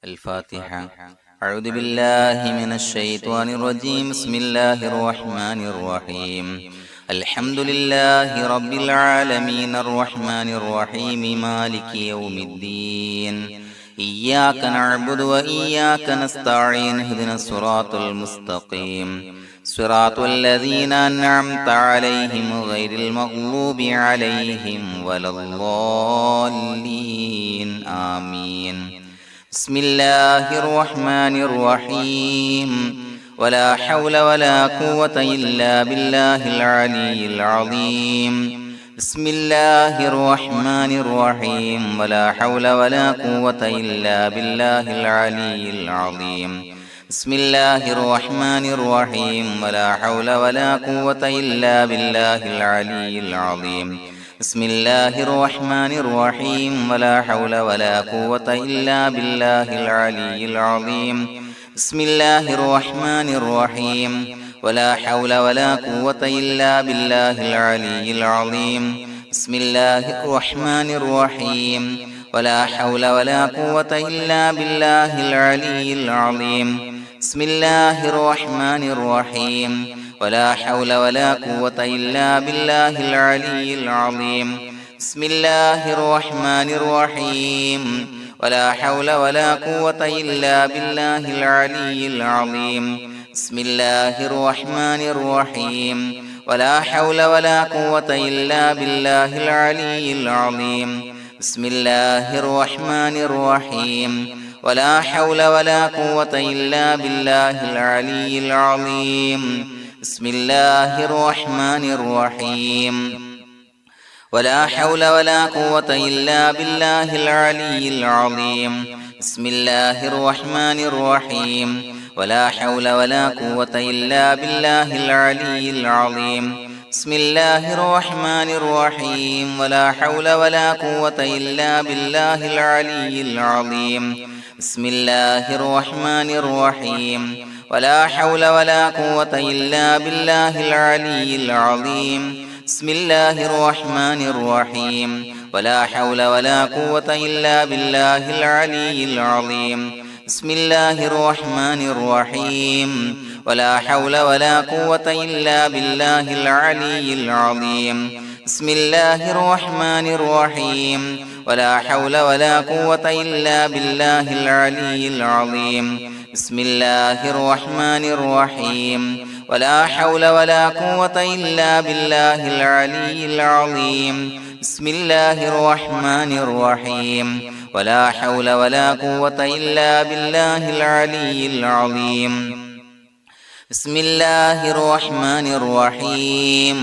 الفاتحة. أعوذ بالله من الشيطان الرجيم. بسم الله الرحمن الرحيم. الحمد لله رب العالمين الرحمن الرحيم مالك يوم الدين. إياك نعبد وإياك نستعين. اهدنا الصراط المستقيم صراط الذين أنعمت عليهم غير المغضوب عليهم ولا الضالين. آمين. بسم الله الرحمن الرحيم. ولا حول ولا قوة إلا بالله العلي العظيم. بسم الله الرحمن الرحيم. ولا حول ولا قوة إلا بالله العلي العظيم. بسم الله الرحمن الرحيم. ولا حول ولا قوة إلا بالله العلي العظيم. بسم الله الرحمن الرحيم. ولا حول ولا قوة إلا بالله العلي العظيم. بسم الله الرحمن الرحيم. ولا حول ولا قوة إلا بالله العلي العظيم. بسم الله الرحمن الرحيم. ولا حول ولا قوة إلا بالله العلي العظيم. بسم الله الرحمن الرحيم. ولا حول ولا قوة إلا بالله العلي العظيم. بسم الله الرحمن الرحيم. ولا حول ولا قوة إلا بالله العلي العظيم. بسم الله الرحمن الرحيم. ولا حول ولا قوة إلا بالله العلي العظيم. بسم الله الرحمن الرحيم. ولا حول ولا قوة إلا بالله العلي العظيم. بسم الله الرحمن الرحيم. ولا حول ولا قوة إلا بالله العلي العظيم. بسم الله الرحمن الرحيم. ولا حول ولا قوة إلا بالله العلي العظيم. بسم الله الرحمن الرحيم. ولا حول ولا قوة إلا بالله العلي العظيم. بسم الله الرحمن الرحيم. ولا حول ولا قوة إلا بالله العلي العظيم. بسم الله الرحمن الرحيم. ولا حول ولا قوة إلا بالله العلي العظيم. بسم الله الرحمن الرحيم. ولا حول ولا قوة إلا بالله العلي العظيم. بسم الله الرحمن الرحيم. ولا حول ولا قوة إلا بالله العلي العظيم. بسم الله الرحمن الرحيم. ولا حول ولا قوة إلا بالله العلي العظيم. بسم الله الرحمن الرحيم. ولا حول ولا قوة إلا بالله العلي العظيم. بسم الله الرحمن الرحيم.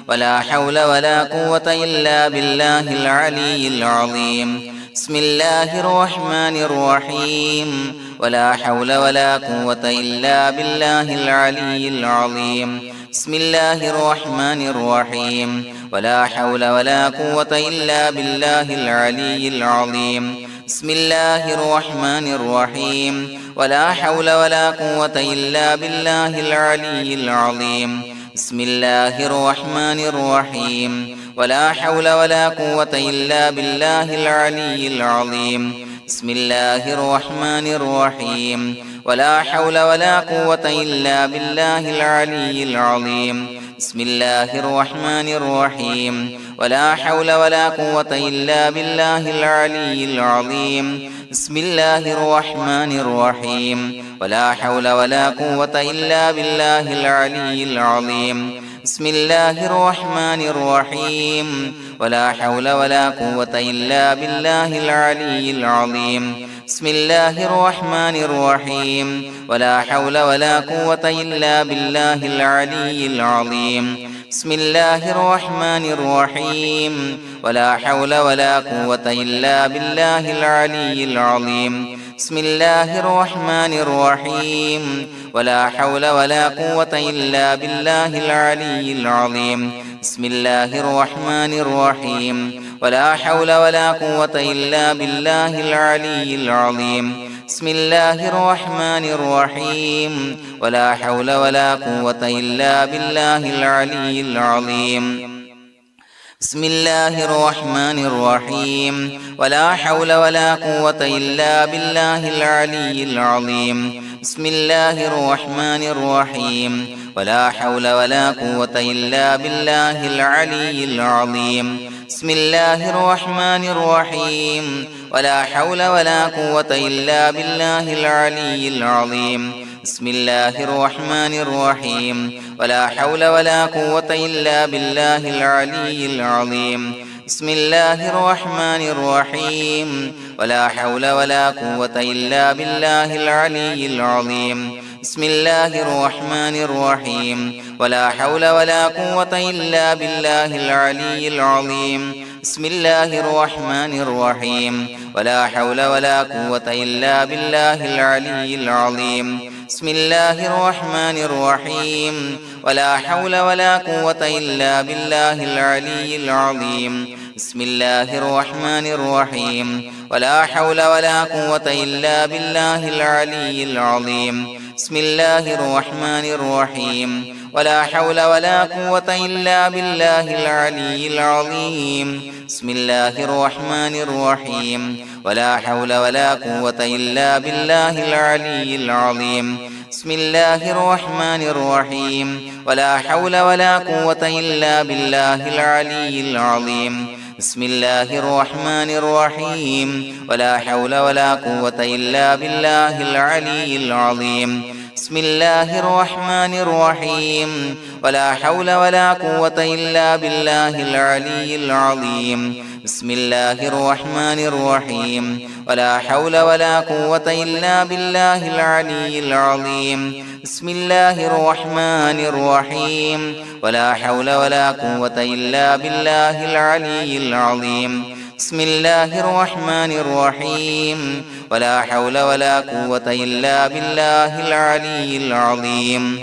ولا حول ولا قوة إلا بالله العلي العظيم. بسم الله الرحمن الرحيم. ولا حول ولا قوة إلا بالله العلي العظيم. بسم الله الرحمن الرحيم. ولا حول ولا قوة إلا بالله العلي العظيم. بسم الله الرحمن الرحيم. ولا حول ولا قوة إلا بالله العلي العظيم. بسم الله الرحمن الرحيم. ولا حول ولا قوة إلا بالله العلي العظيم. بسم الله الرحمن الرحيم. ولا حول ولا قوة إلا بالله العلي العظيم. بسم الله الرحمن الرحيم. ولا حول ولا قوة إلا بالله العلي العظيم. بسم الله الرحمن الرحيم. ولا حول ولا قوة إلا بالله العلي العظيم. بسم الله الرحمن الرحيم. ولا حول ولا قوة إلا بالله العلي العظيم. بسم الله الرحمن الرحيم. ولا حول ولا قوة إلا بالله العلي العظيم. بسم الله الرحمن الرحيم. ولا حول ولا قوة إلا بالله العلي العظيم. بسم الله الرحمن الرحيم. ولا حول ولا قوة إلا بالله العلي العظيم. بسم الله الرحمن الرحيم. ولا حول ولا قوة إلا بالله العلي العظيم. بسم الله الرحمن الرحيم. ولا حول ولا قوة إلا بالله العلي العظيم. بسم الله الرحمن الرحيم ولا حول ولا قوة إلا بالله العلي العظيم بسم الله الرحمن الرحيم ولا حول ولا قوة إلا بالله العلي العظيم بسم الله الرحمن الرحيم ولا حول ولا قوة إلا بالله العلي العظيم بسم الله الرحمن الرحيم ولا حول ولا قوة إلا بالله العلي العظيم بسم الله الرحمن الرحيم ولا حول ولا قوة إلا بالله العلي العظيم بسم الله الرحمن الرحيم ولا حول ولا قوة إلا بالله العلي العظيم بسم الله الرحمن الرحيم ولا حول ولا قوة إلا بالله العلي العظيم بسم الله الرحمن الرحيم ولا حول ولا قوة إلا بالله العلي العظيم بسم الله الرحمن الرحيم ولا حول ولا قوة إلا بالله العلي العظيم بسم الله الرحمن الرحيم ولا حول ولا قوة إلا بالله العلي العظيم بسم الله الرحمن الرحيم ولا حول ولا قوة إلا بالله العلي العظيم بسم الله الرحمن الرحيم ولا حول ولا قوة إلا بالله العلي العظيم بسم الله الرحمن الرحيم ولا حول ولا قوة إلا بالله العلي العظيم بسم الله الرحمن الرحيم ولا حول ولا قوة إلا بالله العلي العظيم بسم الله الرحمن الرحيم ولا حول ولا قوة إلا بالله العلي العظيم بسم الله الرحمن الرحيم ولا حول ولا قوة إلا بالله العلي العظيم بسم الله الرحمن الرحيم ولا حول ولا قوة إلا بالله العلي العظيم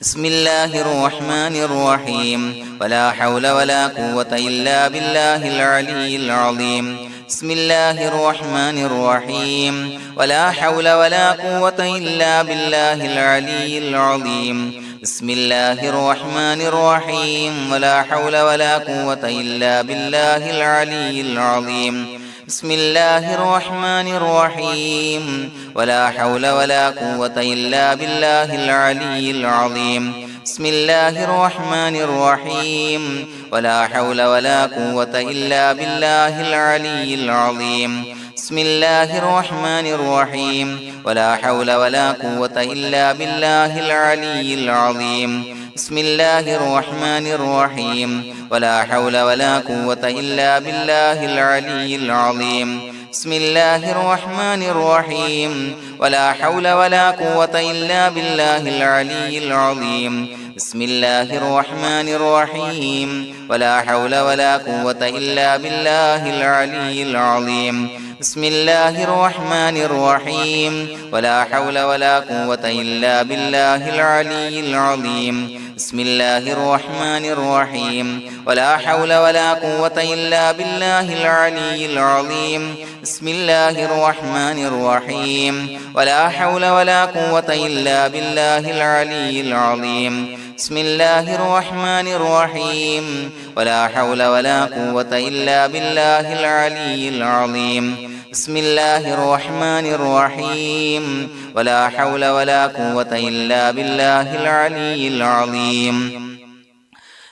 بسم الله الرحمن الرحيم ولا حول ولا قوة إلا بالله العلي العظيم بسم الله الرحمن الرحيم ولا حول ولا قوة إلا بالله العلي العظيم بسم الله الرحمن الرحيم ولا حول ولا قوة إلا بالله العلي العظيم بسم الله الرحمن الرحيم ولا حول ولا قوة إلا بالله العلي العظيم بسم الله الرحمن الرحيم ولا حول ولا قوة إلا بالله العلي العظيم بسم الله الرحمن الرحيم ولا حول ولا قوة إلا بالله العلي العظيم بسم الله الرحمن الرحيم ولا حول ولا قوة إلا بالله العلي العظيم بسم الله الرحمن الرحيم ولا حول ولا قوة إلا بالله العلي العظيم بسم الله الرحمن الرحيم ولا حول ولا قوة إلا بالله العلي العظيم بسم الله الرحمن الرحيم ولا حول ولا قوة إلا بالله العلي العظيم بسم الله الرحمن الرحيم ولا حول ولا قوة إلا بالله العلي العظيم بسم الله الرحمن الرحيم ولا حول ولا قوة إلا بالله العلي العظيم بسم الله الرحمن الرحيم ولا حول ولا قوة إلا بالله العلي العظيم بسم الله الرحمن الرحيم ولا حول ولا قوة إلا بالله العلي العظيم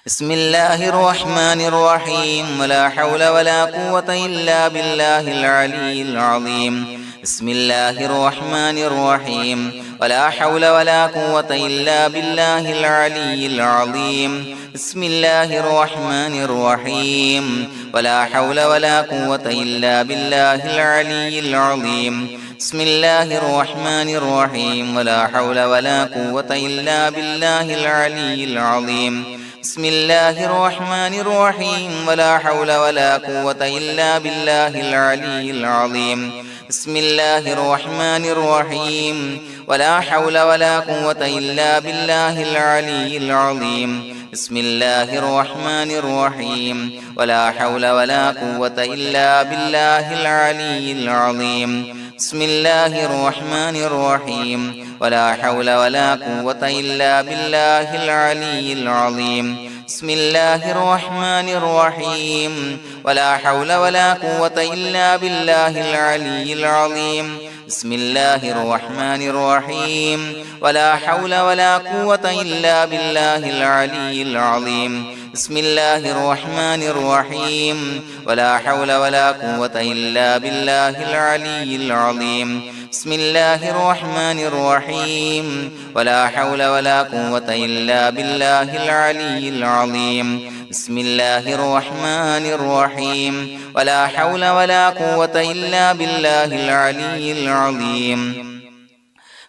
بسم الله الرحمن الرحيم ولا حول ولا قوة إلا بالله العلي العظيم بسم الله الرحمن الرحيم ولا حول ولا قوة إلا بالله العلي العظيم بسم الله الرحمن الرحيم ولا حول ولا قوة إلا بالله العلي العظيم بسم الله الرحمن الرحيم ولا حول ولا قوة إلا بالله العلي العظيم بسم الله الرحمن الرحيم ولا حول ولا قوة إلا بالله العلي العظيم بسم الله الرحمن الرحيم ولا حول ولا قوة إلا بالله العلي العظيم بسم الله الرحمن الرحيم ولا حول ولا قوة إلا بالله العلي العظيم بسم الله الرحمن الرحيم ولا حول ولا قوة إلا بالله العلي العظيم بسم الله الرحمن الرحيم ولا حول ولا قوة إلا بالله العلي العظيم بسم الله الرحمن الرحيم ولا حول ولا قوة إلا بالله العلي العظيم بسم الله الرحمن الرحيم ولا حول ولا قوة إلا بالله العلي العظيم بسم الله الرحمن الرحيم ولا حول ولا قوة إلا بالله العلي العظيم بسم الله الرحمن الرحيم ولا حول ولا قوة إلا بالله العلي العظيم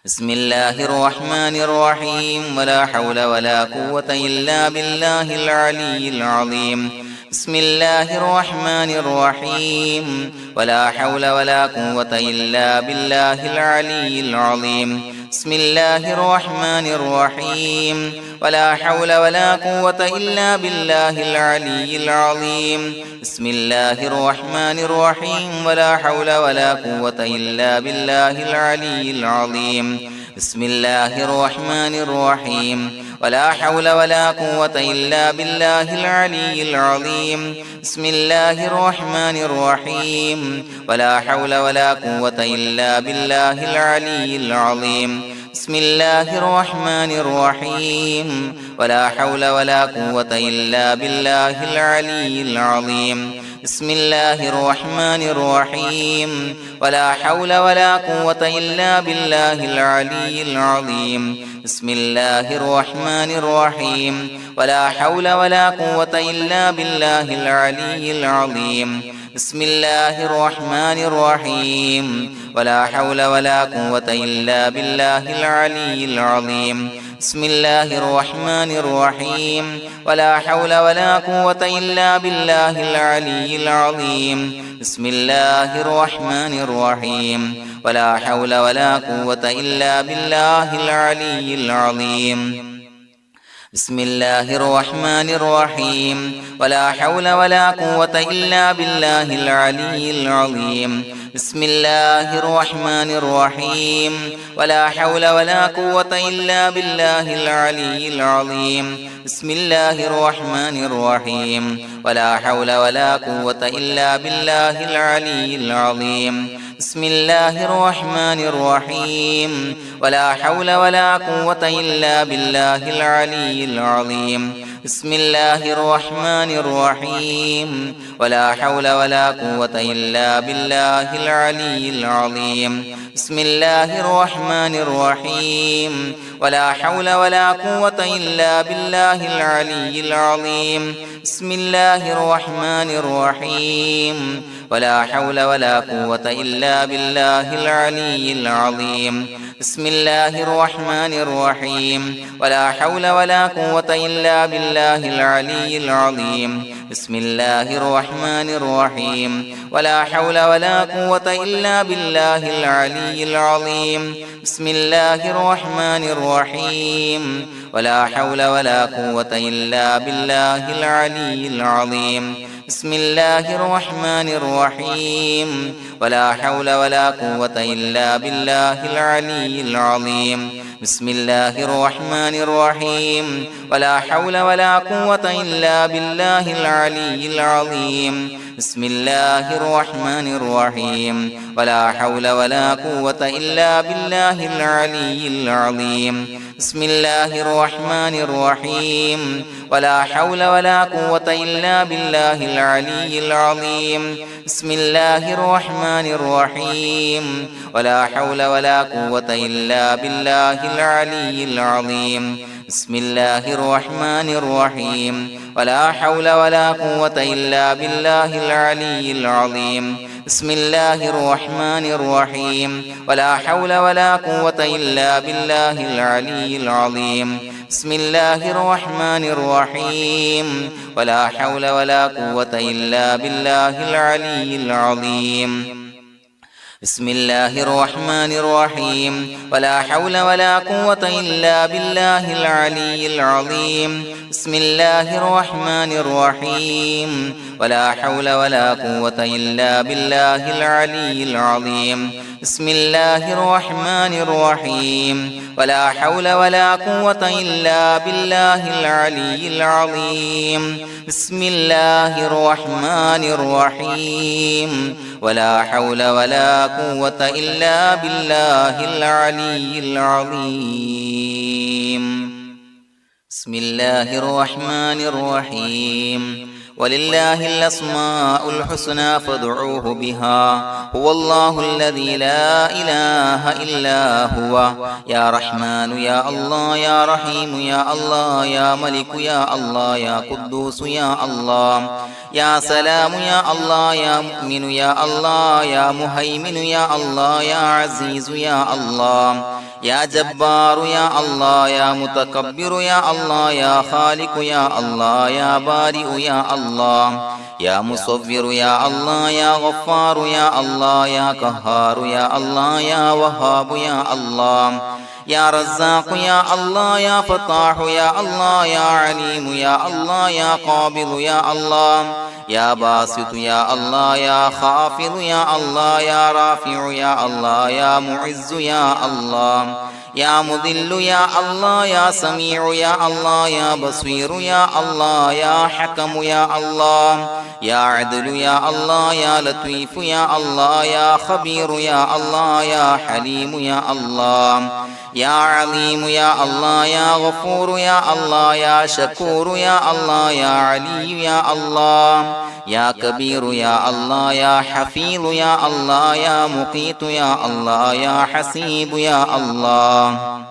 بسم الله الرحمن الرحيم ولا حول ولا قوة إلا بالله العلي العظيم بسم الله الرحمن الرحيم ولا حول ولا قوة إلا بالله العلي العظيم بسم الله الرحمن الرحيم ولا حول ولا قوة إلا بالله العلي العظيم بسم الله الرحمن الرحيم ولا حول ولا قوة إلا بالله العلي العظيم بسم الله الرحمن الرحيم ولا حول ولا قوة إلا بالله العلي العظيم بسم الله الرحمن الرحيم ولا حول ولا قوة إلا بالله العلي العظيم بسم الله الرحمن الرحيم ولا حول ولا قوة إلا بالله العلي العظيم بسم الله الرحمن الرحيم ولا حول ولا قوة إلا بالله العلي العظيم بسم الله الرحمن الرحيم ولا حول ولا قوة إلا بالله العلي العظيم بسم الله الرحمن الرحيم ولا حول ولا قوة إلا بالله العلي العظيم بسم الله الرحمن الرحيم ولا حول ولا قوة إلا بالله العلي العظيم بسم الله الرحمن الرحيم ولا حول ولا قوة إلا بالله العلي العظيم بسم الله الرحمن الرحيم ولا حول ولا قوة إلا بالله العلي العظيم بسم الله الرحمن الرحيم ولا حول ولا قوة إلا بالله العلي العظيم بسم الله الرحمن الرحيم ولا حول ولا قوة إلا بالله العلي العظيم بسم الله الرحمن الرحيم ولا حول ولا قوة إلا بالله العلي العظيم بسم الله الرحمن الرحيم ولا حول ولا قوة إلا بالله العلي العظيم بسم الله الرحمن الرحيم ولا حول ولا قوة إلا بالله العلي العظيم بسم الله الرحمن الرحيم ولا حول ولا قوة إلا بالله العلي العظيم بسم الله الرحمن الرحيم ولا حول ولا قوة إلا بالله العلي العظيم بسم الله الرحمن الرحيم ولا حول ولا قوة إلا بالله العلي العظيم بسم الله الرحمن الرحيم ولا حول ولا قوة إلا بالله العلي العظيم بسم الله الرحمن الرحيم ولا حول ولا قوة إلا بالله العلي العظيم بسم الله الرحمن الرحيم ولا حول ولا قوة إلا بالله العلي العظيم بسم الله الرحمن الرحيم ولا حول ولا قوة إلا بالله العلي العظيم بسم الله الرحمن الرحيم ولا حول ولا قوة إلا بالله العلي العظيم بسم الله الرحمن الرحيم ولا حول ولا قوة إلا بالله العلي العظيم بسم الله الرحمن الرحيم ولا حول ولا قوة إلا بالله العلي العظيم بسم الله الرحمن الرحيم ولا حول ولا قوة إلا بالله العلي العظيم بسم الله الرحمن الرحيم ولا حول ولا قوة إلا بالله العلي العظيم بسم الله الرحمن الرحيم ولا حول ولا قوة إلا بالله العلي العظيم بسم الله الرحمن الرحيم ولا حول ولا قوة إلا بالله العلي العظيم بسم الله الرحمن الرحيم ولا حول ولا قوة إلا بالله العلي العظيم بسم الله الرحمن الرحيم ولا حول ولا قوة إلا بالله العلي العظيم بسم الله الرحمن الرحيم ولله الأسماء الحسنى فادعوه بها هو الله الذي لا إله إلا هو يا رحمن يا الله يا رحيم يا الله يا ملك يا الله يا قدوس يا الله يا سلام يا الله يا مؤمن يا الله يا مهيمن يا الله يا عزيز يا الله يا جبار يا الله يا متكبر يا الله يا خالق يا الله يا بارئ يا الله يا مصور يا الله يا غفار يا الله يا قهار يا الله يا وهاب يا الله يا رزاق يا الله يا فتاح يا الله يا عليم يا الله يا قابض يا الله يا باسط يا الله يا خافض يا الله يا رافع يا الله يا معز يا الله يا مذل يا الله يا سميع يا الله يا بصير يا الله يا حكم يا الله يا عدل يا الله يا لطيف يا الله يا خبير يا الله يا حليم يا الله يا عليم يا الله يا غفور يا الله يا شكور يا الله يا علي يا الله يا كبير يا الله يا حفيظ يا الله يا مقيت يا الله يا حسيب يا الله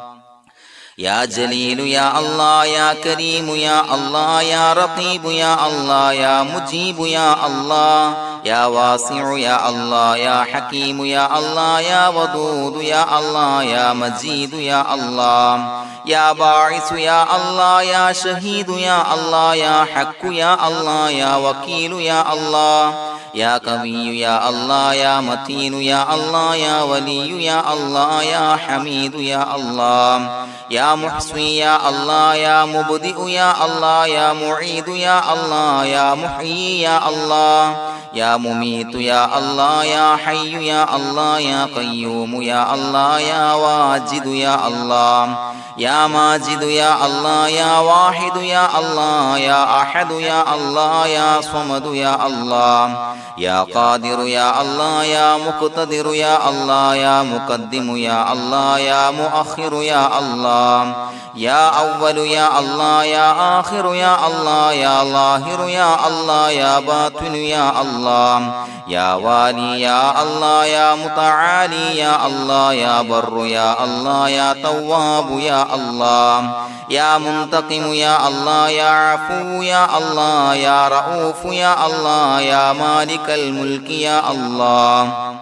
يا جليل يا الله يا كريم يا الله يا رقيب يا الله يا مجيب يا الله يا واسع يا الله يا حكيم يا الله يا ودود يا الله يا مجيد يا الله يا باعث يا الله يا شهيد يا الله يا حق يا الله يا وكيل يا الله يا قوي يا الله يا متين يا الله يا ولي يا الله يا حميد يا الله يا محصي يا الله يا مبدئ يا الله يا معيد يا الله يا محيي يا الله يا مميت يا الله يا حي يا الله يا قيوم يا الله يا واجد يا الله يا ماجد يا الله يا واحد يا الله يا أحد يا الله يا صمد يا الله يا قادر يا الله يا مقتدر يا الله يا مقدم يا الله يا مؤخر يا الله يا أول يا الله يا آخر يا الله يا ظاهر يا الله يا باطن يا الله يا والي يا الله يا متعالي يا الله يا بر يا الله يا تواب يا الله يا منتقم يا الله يا عفو يا الله يا رؤوف يا الله يا مالك الملك يا الله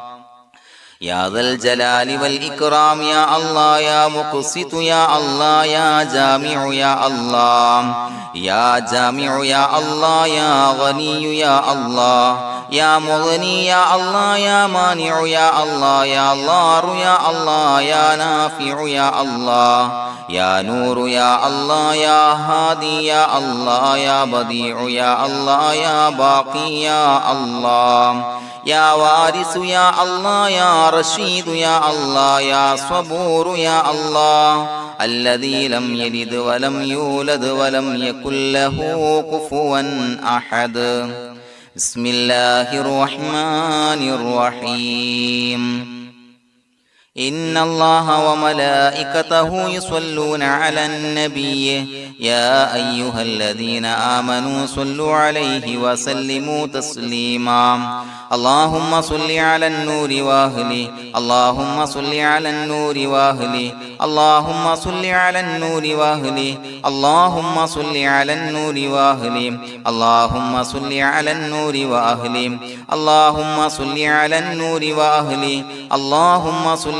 يا ذا الجلال والإكرام يا الله يا مقسط يا الله يا جامع يا الله يا جامع يا الله يا غني يا الله يا مغني يا الله يا مانع يا الله يا ضار يا الله يا نافع يا الله يا نور يا الله يا هادي يا الله يا بديع يا الله يا باقي يا الله يا وارث يا الله يا رشيد يا الله يا صبور يا الله الذي لم يلد ولم يولد ولم يكن له كفوا أحد بسم الله الرحمن الرحيم إن الله وملائكته يصلون على النبي يا أيها الذين آمنوا صلوا عليه وسلموا تسليما اللهم صل على النور وأهله اللهم صل على النور وأهله اللهم صل على النور وأهله اللهم صل على النور وأهله اللهم صل على النور وأهله اللهم صل على النور وأهله اللهم صل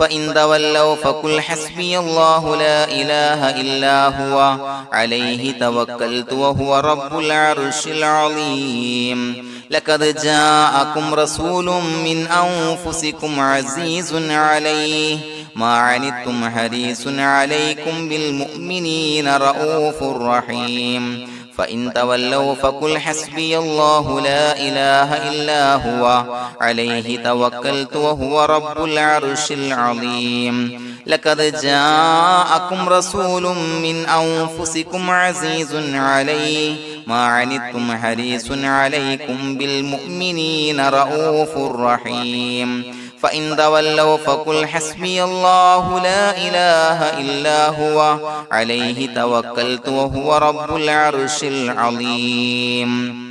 فإن تولوا فقل حسبي الله لا إله إلا هو عليه توكلت وهو رب العرش العظيم لقد جاءكم رسول من أنفسكم عزيز عليه ما عنتم حريص عليكم بالمؤمنين رؤوف رحيم فإن تولوا فقل حسبي الله لا إله إلا هو عليه توكلت وهو رب العرش العظيم لقد جاءكم رسول من أنفسكم عزيز عليه ما عنتم حريص عليكم بالمؤمنين رؤوف رحيم فإن تولوا فقل حسبي الله لا إله إلا هو عليه توكلت وهو رب العرش العظيم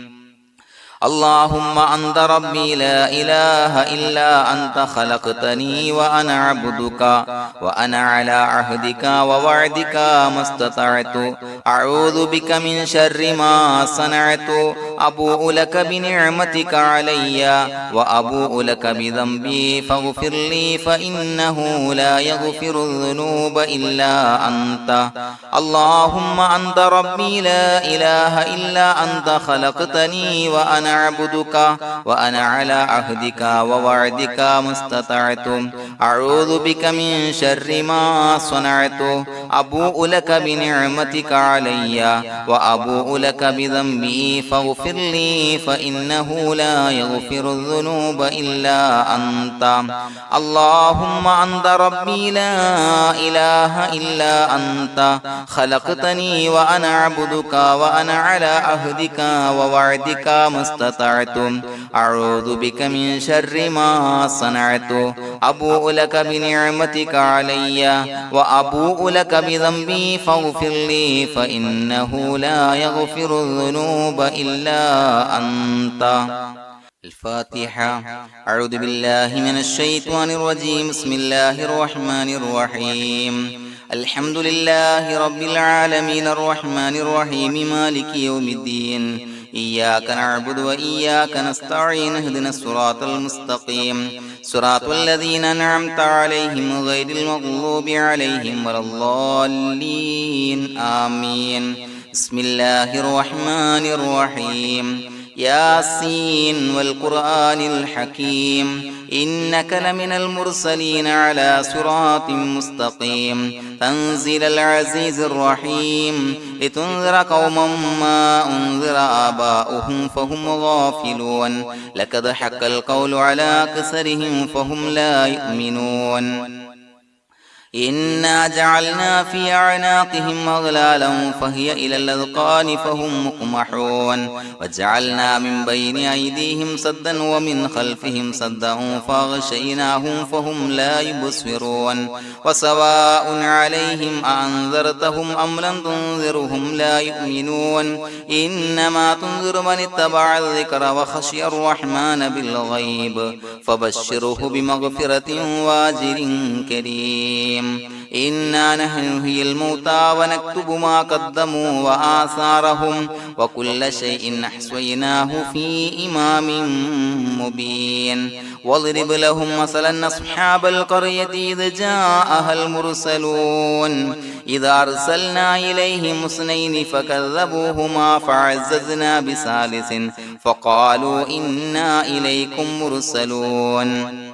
اللهم أنت ربي لا إله إلا أنت خلقتني وأنا عبدك وأنا على عهدك ووعدك ما استطعت أعوذ بك من شر ما صنعت أبوء لك بنعمتك علي وأبوء لك بذنبي فاغفر لي فإنه لا يغفر الذنوب إلا أنت اللهم أنت ربي لا إله إلا أنت خلقتني وأنا عبدك وأنا على عهدك ووعدك ما استطعت أعوذ بك من شر ما صنعت أبوء لك بنعمتك علي وأبوء لك بذنبي فاغفر لي فإنه لا يغفر الذنوب إلا أنت اللهم أنت ربي لا إله إلا أنت خلقتني وأنا عبدك وأنا على عهدك ووعدك ما استطعت أعوذ بك من شر ما صنعت أبوء لك بنعمتك علي وأبوء لك بذنبي فاغفر لي فإنه لا يغفر الذنوب إلا أنت الفاتحة أعوذ بالله من الشيطان الرجيم بسم الله الرحمن الرحيم الحمد لله رب العالمين الرحمن الرحيم مالك يوم الدين إياك نعبد وإياك نستعين اهدنا الصراط المستقيم صراط الذين أنعمت عليهم غير المغضوب عليهم ولا الضالين آمين بسم الله الرحمن الرحيم ياسين والقرآن الحكيم إنك لمن المرسلين على صراط مستقيم تنزيل العزيز الرحيم لتنذر قوما ما أنذر آباؤهم فهم غافلون لقد حق القول على أكثرهم فهم لا يؤمنون إنا جعلنا في أعناقهم أغلالا فهي إلى الأذقان فهم مقمحون وجعلنا من بين أيديهم سدا ومن خلفهم سدا فأغشيناهم فهم لا يبصرون وسواء عليهم أأنذرتهم أم لم تنذرهم لا يؤمنون إنما تنذر من اتبع الذكر وخشي الرحمن بالغيب فبشره بمغفرة وأجر كريم إنا نحن نحيي الموتى ونكتب ما قدموا وآثارهم وكل شيء أحصيناه في إمام مبين واضرب لهم مثلا أصحاب القرية إذ جاءها المرسلون إذا أرسلنا إليهم اثنين فكذبوهما فعززنا بثالث فقالوا إنا إليكم مرسلون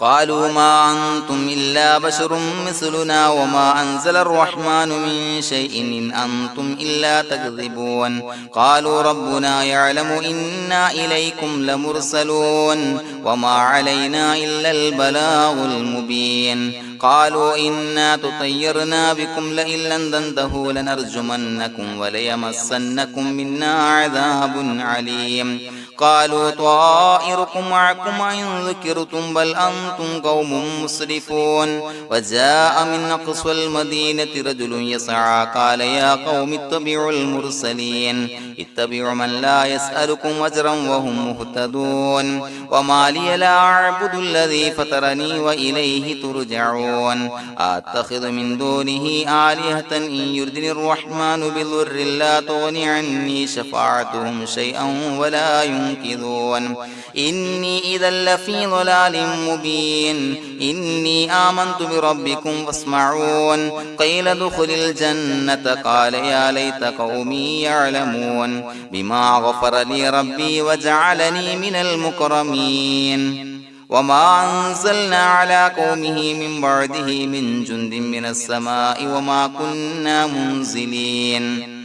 قالوا ما أنتم إلا بشر مثلنا وما أنزل الرحمن من شيء إن أنتم إلا تكذبون قالوا ربنا يعلم إنا إليكم لمرسلون وما علينا إلا البلاغ المبين قالوا إنا تطيرنا بكم لئن لم تنتهوا لنرجمنكم وليمسنكم منا عذاب عليم قالوا طائركم معكم إن ذكرتم بل أنتم قوم مسرفون وجاء من أقصى المدينة رجل يسعى قال يا قوم اتبعوا المرسلين اتبعوا من لا يسألكم أجرا وهم مهتدون وما لي لا أعبد الذي فطرني وإليه ترجعون أتخذ من دونه آلهة إن يردني الرحمن بضر لا تغني عني شفاعتهم شيئا ولا ينصرون ينكثون إني إذا لفي ضلال مبين إني آمنت بربكم فاسمعون قيل ادخل الجنة قال يا ليت قومي يعلمون بما غفر لي ربي وجعلني من المكرمين وما أنزلنا على قومه من بعده من جند من السماء وما كنا منزلين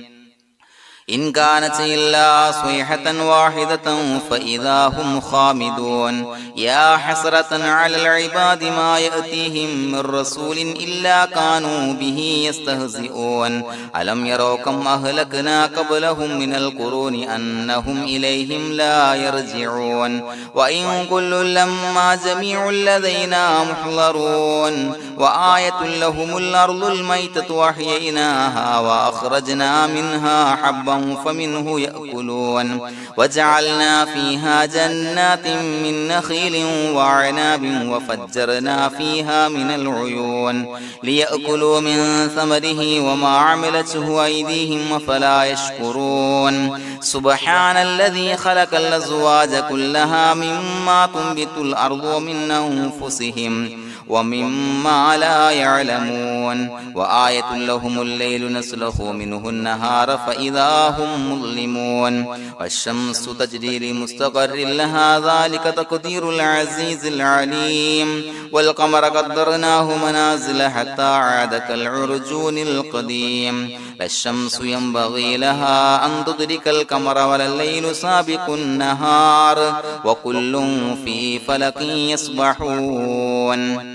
إن كانت إلا صيحة واحدة فإذا هم خامدون يا حسرة على العباد ما يأتيهم من رسول إلا كانوا به يستهزئون ألم يروا كم أهلكنا قبلهم من القرون أنهم إليهم لا يرجعون وإن كل لما جميع لدينا محضرون وآية لهم الأرض الميتة وأحييناها وأخرجنا منها حبا فمنه يأكلون وجعلنا فيها جنات من نخيل وعناب وفجرنا فيها من العيون ليأكلوا من ثمره وما عملته أيديهم فلا يشكرون سبحان الذي خلق الأزواج كلها مما تنبت الأرض ومن أنفسهم ومما لا يعلمون وآية لهم الليل نسلخ منه النهار فإذا هم مظلمون والشمس تجري لمستقر لها ذلك تقدير العزيز العليم والقمر قدرناه منازل حتى عاد كالعرجون القديم لا الشمس ينبغي لها أن تدرك القمر ولا الليل سابق النهار وكل في فلك يسبحون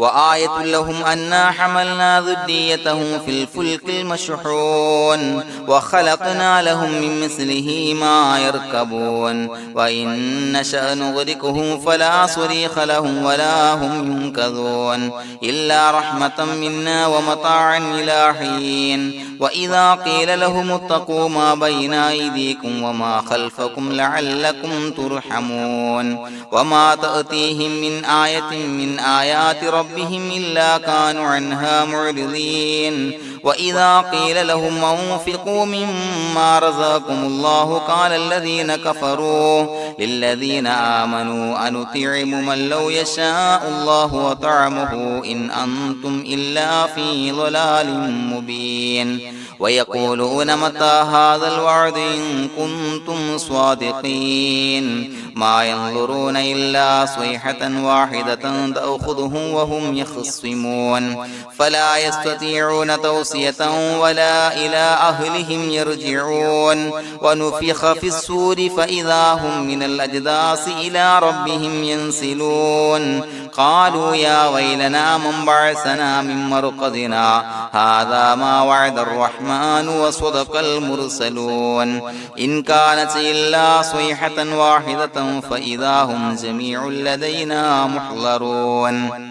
وآية لهم أنا حملنا ذريتهم في الفلك المشحون وخلقنا لهم من مثله ما يركبون وإن نشأ نغرقهم فلا صريخ لهم ولا هم ينقذون إلا رحمة منا ومتاعا إلى حين وإذا قيل لهم اتقوا ما بين أيديكم وما خلفكم لعلكم ترحمون وما تأتيهم من آية من آيات ربهم إلا كانوا عنها معرضين وإذا قيل لهم أنفقوا مما رزقكم الله قال الذين كفروا للذين آمنوا أنطعم من لو يشاء الله وطعمه إن أنتم إلا في ضلال مبين ويقولون متى هذا الوعد إن كنتم صادقين ما ينظرون إلا صيحة واحدة تأخذهم وهم يخصمون فلا يستطيعون توصية ولا إلى أهلهم يرجعون ونفخ في الصور فإذا هم من الأجداث إلى ربهم ينسلون قالوا يا ويلنا من بعثنا من مرقدنا هذا ما وعد الرحمن وصدق المرسلون إن كانت إلا صيحة واحدة فإذا هم جميع لدينا محضرون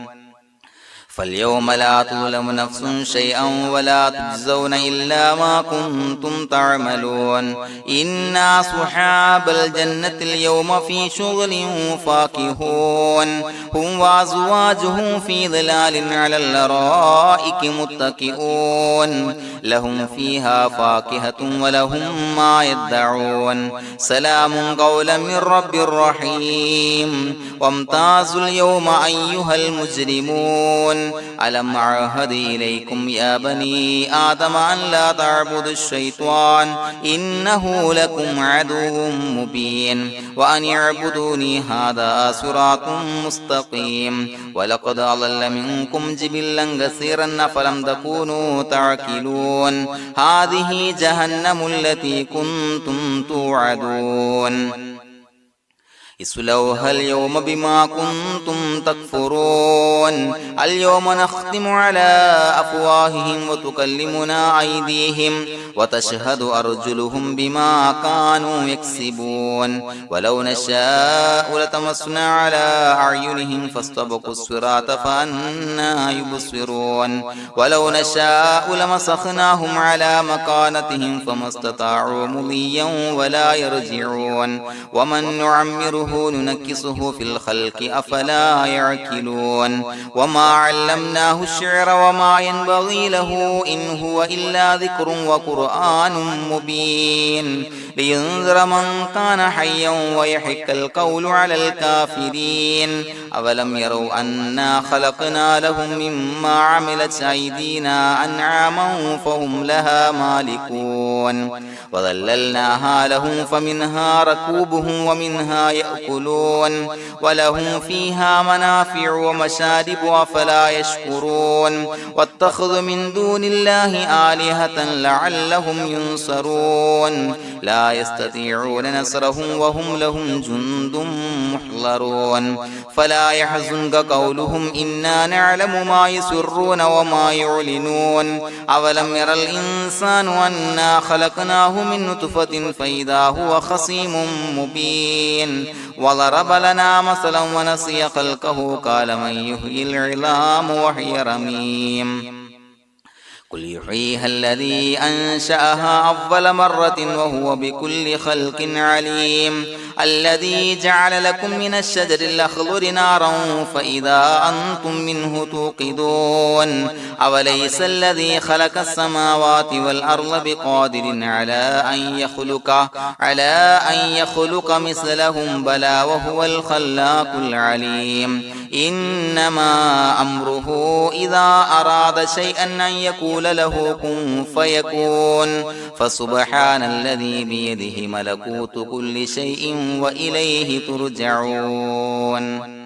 فاليوم لا تظلم نفس شيئا ولا تجزون إلا ما كنتم تعملون إنا أصحاب الجنة اليوم في شغل فاكهون هم وأزواجهم في ظلال على الأرائك متكئون لهم فيها فاكهة ولهم ما يدعون سلام قولا من رب رحيم وامتازوا اليوم أيها المجرمون ألم أعهد إليكم يا بني آدم أن لا تعبدوا الشيطان إنه لكم عدو مبين وأن اعبدوني هذا صراط مستقيم ولقد أضل منكم جبلا كثيرا فلم تكونوا تعقلون هذه جهنم التي كنتم توعدون اصلوها اليوم بما كنتم تكفرون اليوم نختم على أفواههم وتكلمنا أيديهم وتشهد أرجلهم بما كانوا يكسبون ولو نشاء لتمسنا على أعينهم فاستبقوا الصراط فأنى يبصرون ولو نشاء لمسخناهم على مكانتهم فما استطاعوا مضيا ولا يرجعون ومن نعمره ننشره ننكسه في الخلق أفلا يعقلون وما علمناه الشعر وما ينبغي له إن هو إلا ذكر وقرآن مبين لينذر من كان حيا ويحق القول على الكافرين أولم يروا أنا خلقنا لهم مما عملت أيدينا أنعاما فهم لها مالكون وظللناها لهم فمنها ركوبهم ومنها يأكلون ولهم فيها منافع ومشارب أفلا يشكرون واتخذوا من دون الله آلهة لعلهم ينصرون لا يستطيعون نصرهم وهم لهم جند محضرون فلا يحزنك قولهم إنا نعلم ما يسرون وما يعلنون أولم ير الإنسان أنا خلقناه من نطفة فإذا هو خصيم مبين وضرب لنا مثلا ونسي خلقه قال من يحيي العظام وهي رميم قل يحييها الذي أنشأها أول مرة وهو بكل خلق عليم الذي جعل لكم من الشجر الأخضر نارا فإذا أنتم منه توقدون أوليس الذي خلق السماوات والأرض بقادر على أن يخلق مثلهم بلى وهو الخلاق العليم إنما أمره إذا أراد شيئا أن يقول له كن فيكون فسبحان الذي بيده ملكوت كل شيء وإليه ترجعون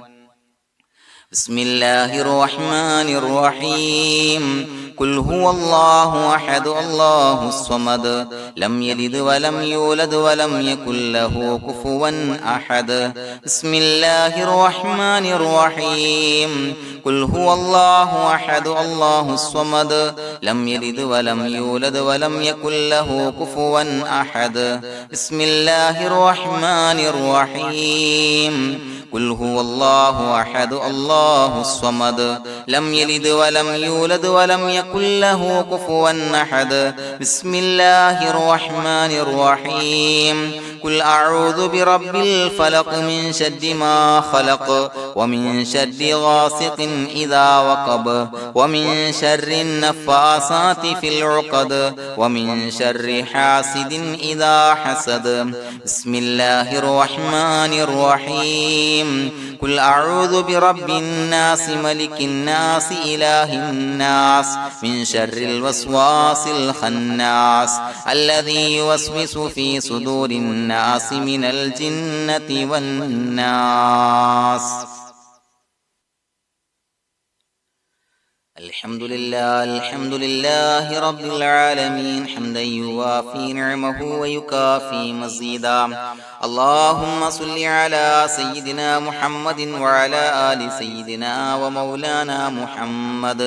بسم الله الرحمن الرحيم قل هو الله أحد الله الصمد لم يلد ولم يولد ولم يكن له كفوا أحد بسم الله الرحمن الرحيم قل هو الله أحد الله الصمد لم يلد ولم يولد ولم يكن له كفوا أحد بسم الله الرحمن الرحيم قل هو الله أحد الله الصمد لم يلد ولم يولد ولم يكن له كفوا أحد بسم الله الرحمن الرحيم قل أعوذ برب الفلق من شر ما خلق ومن شر غاسق إذا وقب ومن شر النفاثات في العقد ومن شر حاسد إذا حسد بسم الله الرحمن الرحيم قل أعوذ برب الناس ملك الناس إله الناس من شر الوسواس الخناس الذي يوسوس في صدور الناس من الجنة والناس الحمد لله رب العالمين حمدا يوافي نعمه ويكافي مزيدا اللهم صل على سيدنا محمد وعلى آل سيدنا ومولانا محمد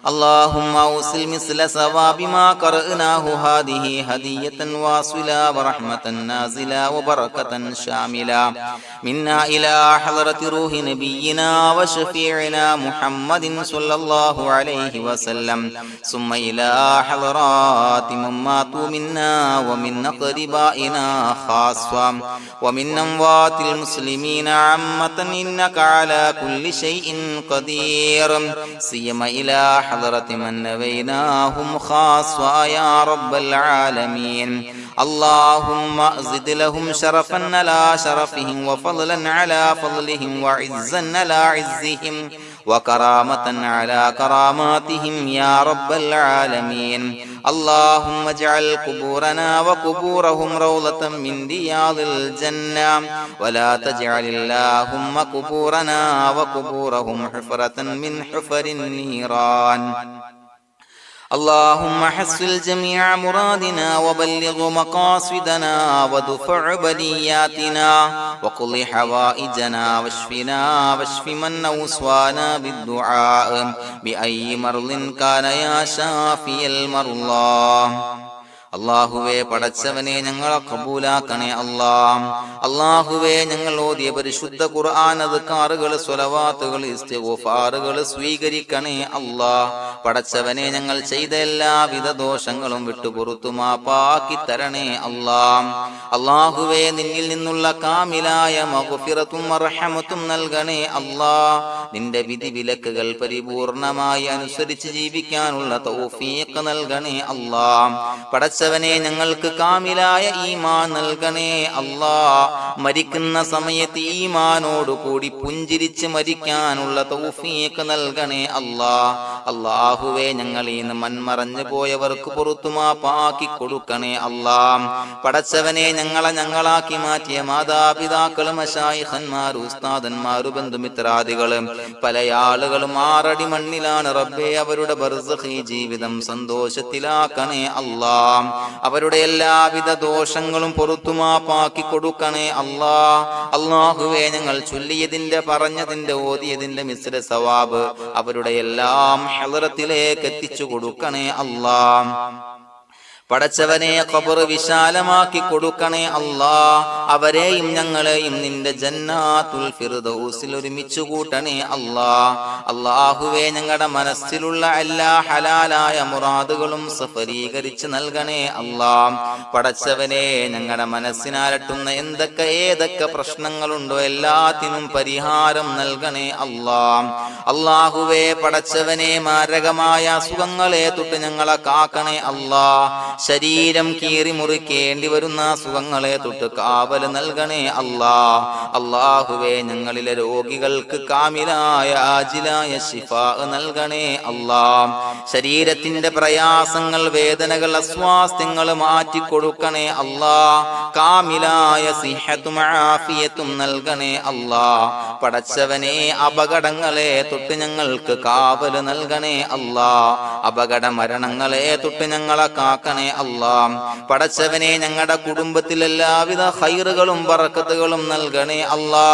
اللهم أوصل مثل ثواب ما قرأناه هذه هدية واصلة ورحمة نازلة وبركة شاملة منا إلى حضرة روح نبينا وشفيعنا محمد صلى الله عليه وسلم ثم إلى حضرات من ماتوا منا ومن أقربائنا خاصة ومن أموات المسلمين عامة إنك على كل شيء قدير سيما إلى حضرة من نبيناهم خاصة يا رب العالمين اللهم زد لهم شرفا على شرفهم وفضلا على فضلهم وعزا على عزهم وكرامة على كراماتهم يا رب العالمين اللهم اجعل قبورنا وقبورهم روضة من رياض الجنة ولا تجعل اللهم قبورنا وقبورهم حفرة من حفر النيران اللهم حصل جميع مرادنا وبلغ مقاصدنا ودفع بلياتنا وقض حوائجنا واشفنا واشف من أوصانا بالدعاء بأي مرض كان يا شافي المرضى അല്ലാഹുവേ പടച്ചവനെ ഞങ്ങളെ ഖബൂലാക്കണേ അല്ലാ. അല്ലാഹുവേ ഞങ്ങൾ ഓതിയ പരിശുദ്ധ ഖുർആൻ അദ്കാറുകൾ സ്വലവാത്തുകൾ ഇസ്തിഗ്ഫാറുകൾ സ്വീകരിക്കണേ അല്ലാ. പടച്ചവനെ ഞങ്ങൾ ചെയ്ത എല്ലാവിധ ദോഷങ്ങളും വിട്ടുപുറത്തു മാപ്പാക്കി തരണേ അല്ലാ. അല്ലാഹുവേ നിന്നിൽ നിന്നുള്ള കാമിലായ മഗ്ഫിറത്തും റഹ്മത്തും നൽകണേ അല്ലാ. നിന്റെ വിധി വിലക്കുകൾ പരിപൂർണമായി അനുസരിച്ച് ജീവിക്കാനുള്ള തൗഫീഖ് നൽകണേ അല്ലാ. പടച്ചവനെ ഞങ്ങൾക്ക് കാമിലായ ഈമാൻ നൽകണേ അല്ലാ. മരിക്കുന്ന സമയത്ത് ഈമാനോട് കൂടി പുഞ്ചിരിച്ച് മരിക്കാനുള്ള തൗഫീഖ് നൽകണേ അല്ലാ. അല്ലാഹുവേ ഞങ്ങളിൽ നിന്ന് മൺമറഞ്ഞു പോയവർക്ക് പുറത്തു മാപ്പാക്കി കൊടുക്കണേ അല്ലാ. പടച്ചവനെ ഞങ്ങളാക്കി മാറ്റിയ മാതാപിതാക്കളും മശായിഖന്മാരും ഉസ്താദന്മാരും ബന്ധുമിത്രാദികളും പല ആളുകളും 6 അടി മണ്ണിലാണ് റബ്ബേ. അവരുടെ ബർസഖി ജീവിതം സന്തോഷത്തിലാക്കണേ അല്ലാ. അവരുടെ എല്ലാവിധ ദോഷങ്ങളും പുറത്തു മാപ്പാക്കി കൊടുക്കണേ അല്ലാ. അല്ലാഹുവേ ഞങ്ങൾ ചൊല്ലിയതിന്റെ പറഞ്ഞതിന്റെ ഓതിയതിന്റെ മിശ്ര സവാബ് അവരുടെ എല്ലാം ഹളറത്തിലേക്ക് എത്തിച്ചു കൊടുക്കണേ അല്ലാ. പടച്ചവനെ ഖബർ വിശാലമാക്കി കൊടുക്കണേ അല്ലാ. അവരെയും ഞങ്ങളെയും നിന്റെ ജന്നാത്തുൽ ഫിർദൗസിൽ ഒരുമിച്ച് കൂട്ടണേ അല്ലാ. അല്ലാഹുവേ ഞങ്ങളുടെ മനസ്സിലുള്ള എല്ലാ ഹലാലായ മുറാദുകളും സഫലീകരിച്ച് നൽകണേ അല്ലാ. പടച്ചവനെ ഞങ്ങളുടെ മനസ്സിനാലട്ടുന്ന ഏതൊക്കെ പ്രശ്നങ്ങളുണ്ടോ എല്ലാത്തിനും പരിഹാരം നൽകണേ അല്ലാ. അല്ലാഹുവേ പടച്ചവനെ മാരകമായ അസുഖങ്ങളെ തൊട്ട് ഞങ്ങളെ കാക്കണേ അല്ലാ. ശരീരം കീറി മുറിക്കേണ്ടി വരുന്ന അസുഖങ്ങളെ തൊട്ട് കാവൽ നൽകണേ അല്ലാ. അല്ലാഹുവേ ഞങ്ങളിലെ രോഗികൾക്ക് കാമിലായ ആജിലായ ശിഫാ നൽകണേ അല്ലാ. ശരീരത്തിന്റെ പ്രയാസങ്ങൾ വേദനകൾ അസ്വാസ്ഥ്യങ്ങൾ മാറ്റിക്കൊടുക്കണേ അല്ലാ. കാമിലായ സിഹത്തും ആഫിയത്തും നൽകണേ അല്ലാ. പടച്ചവനെ അപകടങ്ങളെ തൊട്ട് ഞങ്ങൾക്ക് കാവൽ നൽകണേ അല്ലാ. അപകട മരണങ്ങളെ തൊട്ട് ഞങ്ങളെ കാക്കണേ അല്ലാ. പടച്ചവനെ ഞങ്ങളുടെ കുടുംബത്തിൽ എല്ലാവിധ ഖൈറുകളും ബറക്കത്തുകളും നൽകണേ അല്ലാ.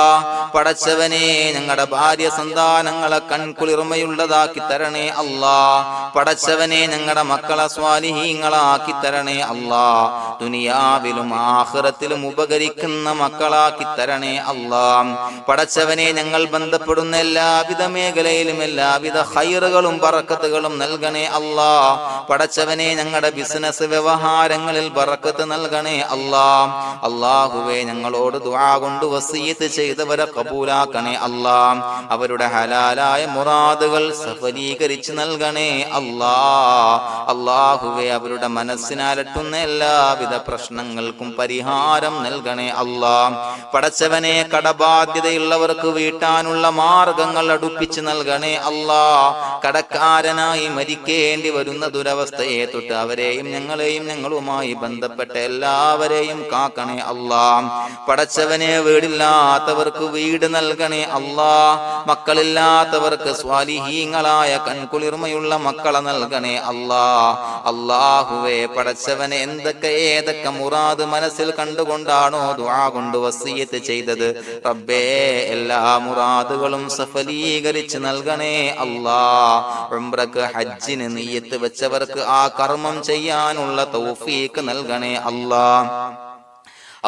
പടച്ചവനെ ഞങ്ങളുടെ ഭാര്യ സന്താനങ്ങളെ കൺകുളിർമയുള്ളതാക്കി തരണേ അല്ലാ. പടച്ചവനെ ഞങ്ങളുടെ മക്കളെ സ്വാലിഹീങ്ങളാക്കി തരണേ അല്ലാ. ദുനിയാവിലും ആഖിറത്തിലും ഉപകരിക്കുന്ന മക്കളാക്കി തരണേ അല്ലാ. പടച്ചവനെ ഞങ്ങൾ ബന്ധപ്പെടുന്ന എല്ലാവിധ മേഖലയിലും എല്ലാവിധ ഖൈറുകളും ബറക്കത്തുകളും നൽകണേ അല്ലാ. പടച്ചവനെ ഞങ്ങളുടെ ബിസിനസ് വ്യവഹാരങ്ങളിൽ ബറക്കത്ത് നൽകണേ അല്ലാ. അല്ലാഹുവേ ഞങ്ങളോട് ദുആ കൊണ്ട് വസിയത്ത് ചെയ്തവരെ കബൂലാക്കണേ അല്ലാ. അവരുടെ ഹലാലായ മുറാദുകൾ സഫലീകരിച്ച് നൽകണേ അല്ലാ. അല്ലാഹുവേ അവരുടെ മനസ്സിനാലട്ടുന്ന എല്ലാവിധ പ്രശ്നങ്ങൾക്കും പരിഹാരം നൽകണേ അല്ലാ. പടച്ചവനെ കടബാധ്യതയുള്ളവർക്ക് വീട്ടാനുള്ള മാർഗങ്ങൾ അടുപ്പിച്ച് നൽകണേ അല്ലാ. കടക്കാരനായി മരിക്കേണ്ടി വരുന്ന ദുരവസ്ഥയെ തൊട്ട് അവരെയും ഞങ്ങളെയും ഞങ്ങളുമായി ബന്ധപ്പെട്ട എല്ലാവരെയും കാക്കണേ അല്ലാ. പടച്ചവനെ വീടില്ലാത്തവർക്ക് വീട് നൽകണേ അല്ലാ. മക്കളില്ലാത്തവർക്ക് സ്വാലിഹീങ്ങളായ കൺകുളിർമയുള്ള മക്കളെ നൽകണേ അല്ലാ. അല്ലാഹുവേ പടച്ചവനെ ഏതൊക്കെ മുറാദ് മനസ്സിൽ കണ്ടുകൊണ്ടാണോ ദുആ കൊണ്ട് വസിയത്ത് ചെയ്തത് റബ്ബേ എല്ലാ മുറാദുകളും സഫലീകരിച്ച് നൽകണേ അല്ലാ. ഉംറക്ക് ഹജ്ജിന് നിയ്യത്ത് വെച്ചവർക്ക് ആ കർമ്മം ചെയ്യാനുള്ള തൗഫീഖ് നൽകണേ അല്ലാ.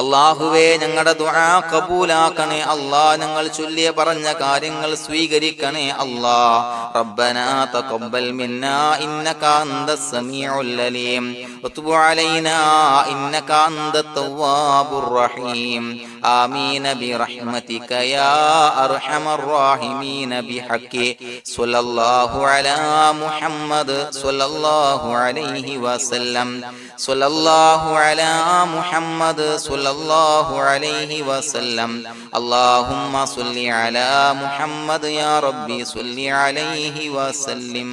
അല്ലാഹുവേ ഞങ്ങളുടെ ദുആ ഖബൂലാക്കണേ അല്ലാ. ഞങ്ങൾ ചൊല്ലിയ പറഞ്ഞ കാര്യങ്ങൾ സ്വീകരിക്കണേ അല്ലാ. റബ്ബനാ തഖബ്ബൽ മിന്നാ ഇന്നക അന്തസ് സമീഉൽ അലീം വതുബ് അലൈനാ ഇന്നക അന്തത് തവ്വാബുർ റഹീം. ആമീൻ ബിറഹ്മതിക യാ അർഹമർ റഹീമീൻ ബിഹഖി സ്വല്ലല്ലാഹു അലാ മുഹമ്മദ് സ്വല്ലല്ലാഹു അലൈഹി വസല്ലം. സ്വല്ലല്ലാഹു അലാ മുഹമ്മദ് സ്വല്ലല്ലാഹു അലൈഹി വസല്ലം. അല്ലാഹുമ്മ സ്വല്ലി അലാ മുഹമ്മദ് യാ റബ്ബി സ്വല്ലി അലൈഹി വസല്ലം.